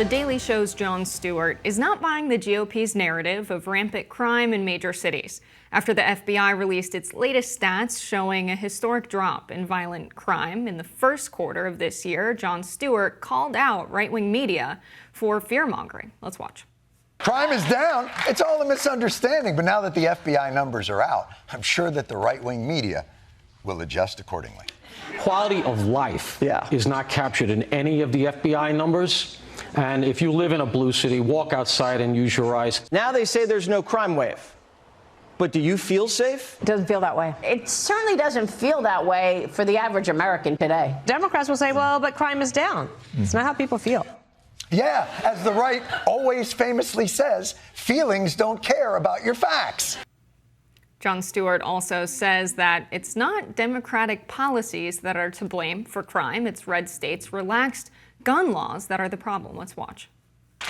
The Daily Show's Jon Stewart is not buying the GOP's narrative of rampant crime in major cities after the FBI released its latest stats showing a historic drop in violent crime. In the first quarter of this year, Jon Stewart called out right-wing media for fear-mongering. Let's watch. Crime is down. It's all a misunderstanding. But now that the FBI numbers are out, I'm sure that the right-wing media will adjust accordingly. Quality of life is not captured in any of the FBI numbers. And if you live in a blue city, walk outside and use your eyes. Now they say there's no crime wave. But do you feel safe? It doesn't feel that way. It certainly doesn't feel that way for the average American today. Democrats will say, well, but crime is down. It's not how people feel. Yeah, as the right always famously says, feelings don't care about your facts. Jon Stewart also says that it's not Democratic policies that are to blame for crime. It's red states' relaxed gun laws that are the problem. Let's watch.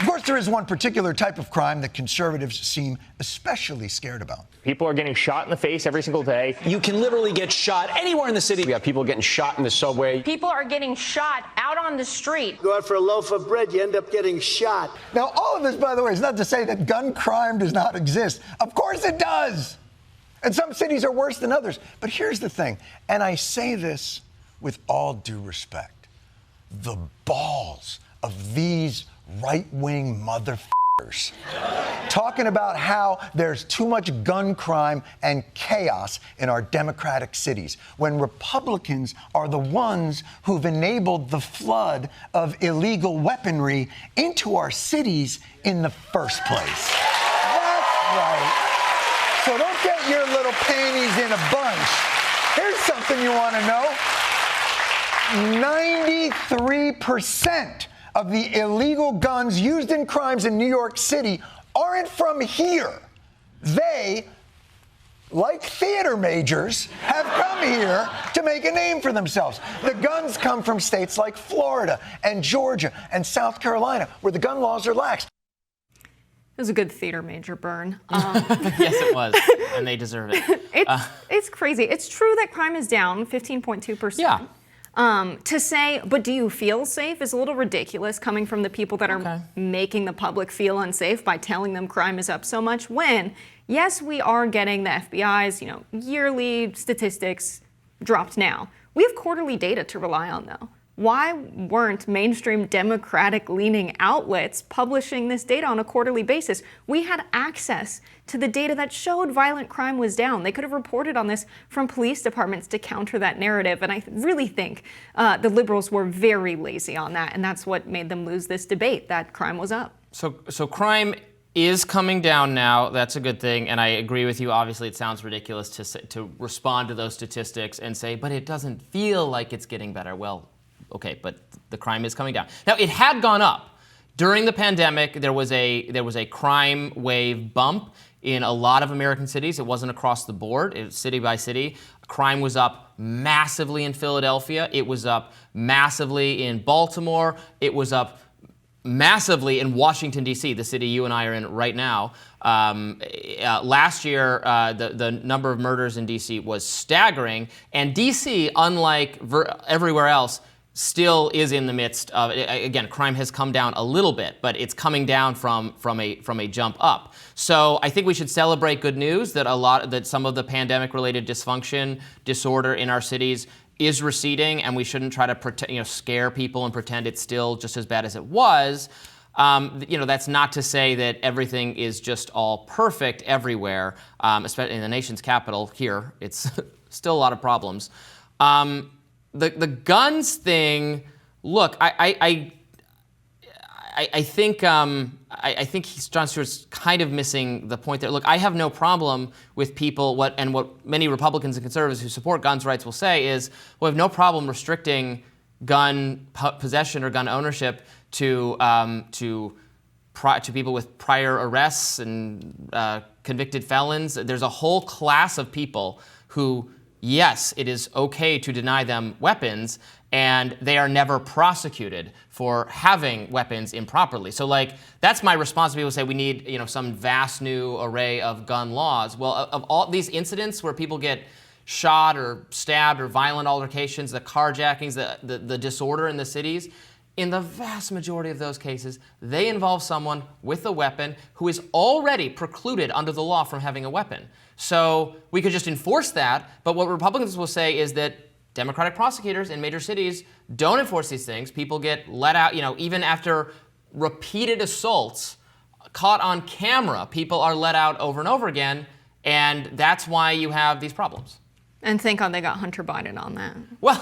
Of course, there is one particular type of crime that conservatives seem especially scared about. People are getting shot in the face every single day. You can literally get shot anywhere in the city. We have people getting shot in the subway. People are getting shot out on the street. Go out for a loaf of bread, you end up getting shot. Now, all of this, by the way, is not to say that gun crime does not exist. Of course it does. And some cities are worse than others. But here's the thing, and I say this with all due respect. The balls of these right-wing motherfuckers talking about how there's too much gun crime and chaos in our democratic cities, when Republicans are the ones who've enabled the flood of illegal weaponry into our cities in the first place. That's right. So don't get your little panties in a bunch. Here's something you want to know. 93% of the illegal guns used in crimes in New York City aren't from here. They, like theater majors, have come here to make a name for themselves. The guns come from states like Florida and Georgia and South Carolina, where the gun laws are lax. It was a good theater major burn. Yes, it was, and they deserve it. It's crazy. It's true that crime is down 15.2%. Yeah. To say, but do you feel safe is a little ridiculous coming from the people that are making the public feel unsafe by telling them crime is up so much when, yes, we are getting the FBI's, yearly statistics dropped now. We have quarterly data to rely on, though. Why weren't mainstream Democratic-leaning outlets publishing this data on a quarterly basis? We had access to the data that showed violent crime was down. They could have reported on this from police departments to counter that narrative, and I really think the liberals were very lazy on that, and that's what made them lose this debate, that crime was up. So crime is coming down now. That's a good thing, and I agree with you. Obviously, it sounds ridiculous to respond to those statistics and say, but it doesn't feel like it's getting better. Well, okay, but the crime is coming down. Now, it had gone up. During the pandemic, there was a crime wave bump in a lot of American cities. It wasn't across the board. It was city by city. Crime was up massively in Philadelphia. It was up massively in Baltimore. It was up massively in Washington, D.C., the city you and I are in right now. Last year, the number of murders in D.C. was staggering. And D.C., unlike everywhere else, still is in the midst of, again, crime has come down a little bit, but it's coming down from a jump up. So I think we should celebrate good news that some of the pandemic-related dysfunction, disorder in our cities is receding, and we shouldn't try to scare people and pretend it's still just as bad as it was. That's not to say that everything is just all perfect everywhere, especially in the nation's capital here. It's still a lot of problems. The guns thing, look, I think Jon Stewart's kind of missing the point there. Look, I have no problem with people, what many Republicans and conservatives who support guns rights will say is, we have no problem restricting gun possession or gun ownership to people with prior arrests and convicted felons. There's a whole class of people who, yes, it is okay to deny them weapons, and they are never prosecuted for having weapons improperly. So, that's my response to people who say we need, some vast new array of gun laws. Well, of all these incidents where people get shot or stabbed or violent altercations, the carjackings, the disorder in the cities, in the vast majority of those cases, they involve someone with a weapon who is already precluded under the law from having a weapon. So we could just enforce that, but what Republicans will say is that Democratic prosecutors in major cities don't enforce these things. People get let out, even after repeated assaults, caught on camera, people are let out over and over again, and that's why you have these problems. And thank God they got Hunter Biden on that. Well,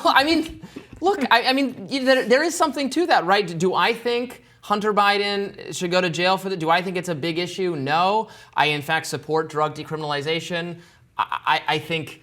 look, there is something to that, right? Do I think Hunter Biden should go to jail for that? Do I think it's a big issue? No. I, in fact, support drug decriminalization. I think,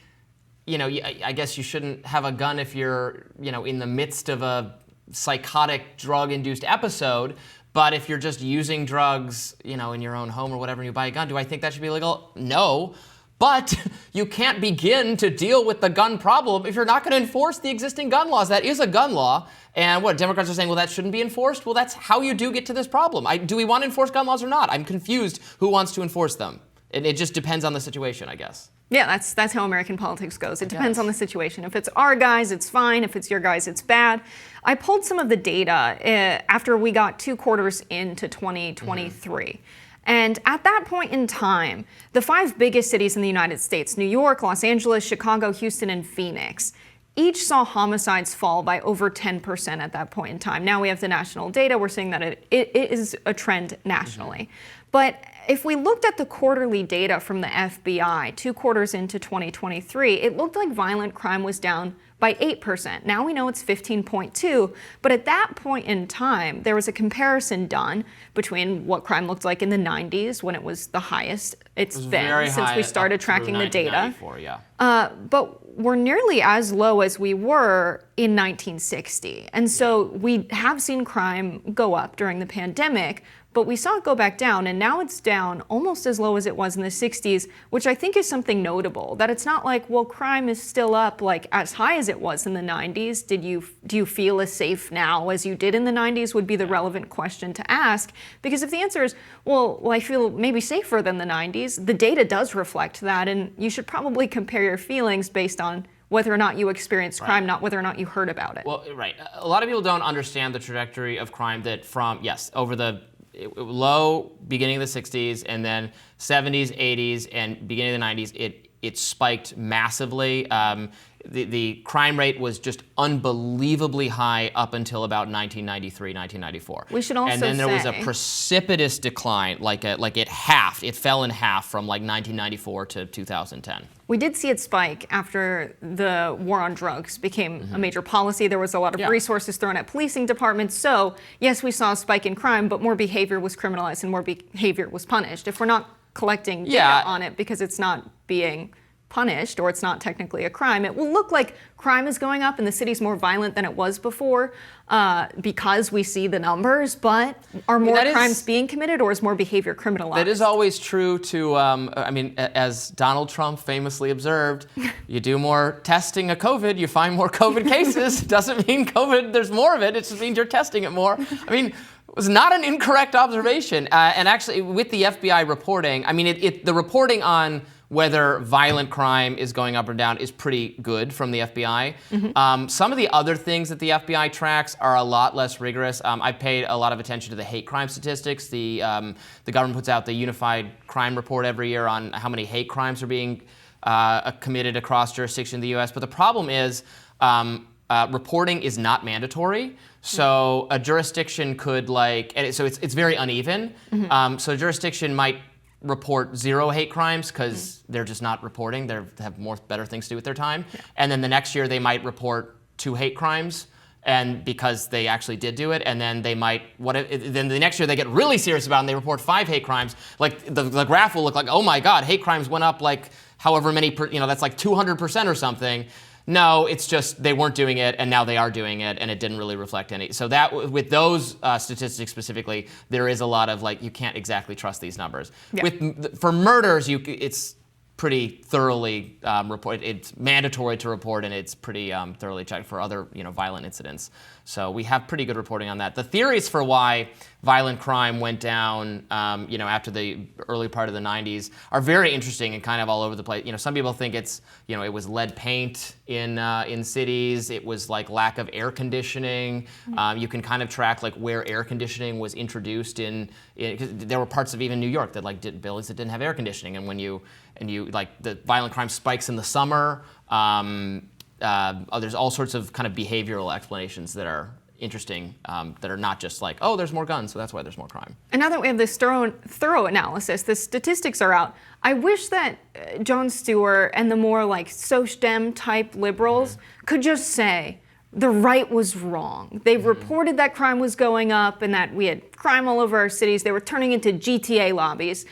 I guess you shouldn't have a gun if you're, in the midst of a psychotic drug-induced episode. But if you're just using drugs, in your own home or whatever, and you buy a gun, do I think that should be illegal? No. But you can't begin to deal with the gun problem if you're not going to enforce the existing gun laws. That is a gun law. And what Democrats are saying, well, that shouldn't be enforced. Well, that's how you do get to this problem. Do we want to enforce gun laws or not? I'm confused who wants to enforce them. It just depends on the situation, I guess. Yeah, that's how American politics goes. It depends on the situation. If it's our guys, it's fine. If it's your guys, it's bad. I pulled some of the data after we got 2 quarters into 2023. And at that point in time, the 5 biggest cities in the United States, New York, Los Angeles, Chicago, Houston, and Phoenix, each saw homicides fall by over 10% at that point in time. Now we have the national data. We're seeing that it is a trend nationally. But if we looked at the quarterly data from the FBI, 2 quarters into 2023, it looked like violent crime was down by 8%. Now we know it's 15.2, but at that point in time, there was a comparison done between what crime looked like in the 90s when it was the highest it's been since we started tracking the data. But we're nearly as low as we were in 1960. And so we have seen crime go up during the pandemic, but we saw it go back down, and now it's down almost as low as it was in the 60s, which I think is something notable, that it's not like, well, crime is still up like as high as it was in the 90s. Do you feel as safe now as you did in the 90s would be the relevant question to ask, because if the answer is, well, I feel maybe safer than the 90s, the data does reflect that, and you should probably compare your feelings based on whether or not you experienced crime, not whether or not you heard about it. Well, right. A lot of people don't understand the trajectory of crime that from, over the low beginning of the 60s and then 70s, 80s, and beginning of the 90s, it spiked massively. The crime rate was just unbelievably high up until about 1993, 1994. We should also and then there was a precipitous decline, like it halved. It fell in half from like 1994 to 2010. We did see it spike after the war on drugs became a major policy. There was a lot of resources thrown at policing departments. So yes, we saw a spike in crime, but more behavior was criminalized and more behavior was punished. If we're not collecting data on it because it's not being punished or it's not technically a crime, it will look like crime is going up and the city's more violent than it was before because we see the numbers, but are more crimes being committed or is more behavior criminalized? That is always true to, as Donald Trump famously observed, you do more testing of COVID, you find more COVID cases. Doesn't mean COVID, there's more of it, it just means you're testing it more. It was not an incorrect observation. And actually, with the FBI reporting, the reporting on whether violent crime is going up or down is pretty good from the FBI. Some of the other things that the FBI tracks are a lot less rigorous. I paid a lot of attention to the hate crime statistics. The government puts out the Unified Crime Report every year on how many hate crimes are being committed across jurisdiction in the U.S. But the problem is reporting is not mandatory. So a jurisdiction could so it's very uneven. So a jurisdiction might report 0 hate crimes because they're just not reporting. They have better things to do with their time. And then the next year they might report 2 hate crimes, and because they actually did do it. And then they might then the next year they get really serious about it and they report 5 hate crimes. Like the graph will look like, oh my God, hate crimes went up like however many that's like 200% or something. No, it's just they weren't doing it, and now they are doing it, and it didn't really reflect any. So that with those statistics specifically, there is a lot of you can't exactly trust these numbers. For murders, pretty thoroughly report. It's mandatory to report, and it's pretty thoroughly checked for other violent incidents. So we have pretty good reporting on that. The theories for why violent crime went down, after the early part of the 90s are very interesting and kind of all over the place. Some people think it's, it was lead paint in cities. It was like lack of air conditioning. You can kind of track like where air conditioning was introduced because there were parts of even New York that buildings that didn't have air conditioning, and when you like the violent crime spikes in the summer. There's all sorts of kind of behavioral explanations that are interesting, that are not just like, oh, there's more guns, so that's why there's more crime. And now that we have this thorough analysis, the statistics are out. I wish that Jon Stewart and the more like Soc-Dem type liberals could just say the right was wrong. They reported that crime was going up and that we had crime all over our cities. They were turning into GTA lobbies.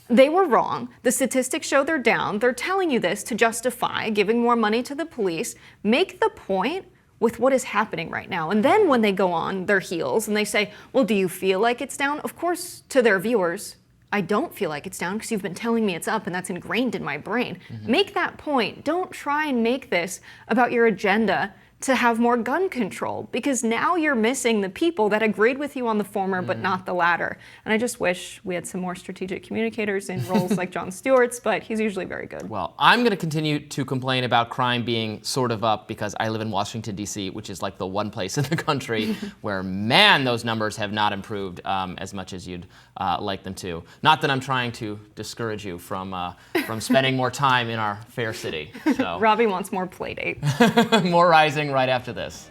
They were wrong. The statistics show they're down. They're telling you this to justify giving more money to the police. Make the point with what is happening right now. And then when they go on their heels and they say, well, do you feel like it's down? Of course, to their viewers, I don't feel like it's down because you've been telling me it's up and that's ingrained in my brain. Make that point. Don't try and make this about your agenda to have more gun control, because now you're missing the people that agreed with you on the former but not the latter. And I just wish we had some more strategic communicators in roles like Jon Stewart's, but he's usually very good. Well, I'm going to continue to complain about crime being sort of up because I live in Washington, D.C., which is like the one place in the country where, man, those numbers have not improved as much as you'd like them to. Not that I'm trying to discourage you from spending more time in our fair city. So. Robby wants more play date. More Rising right after this.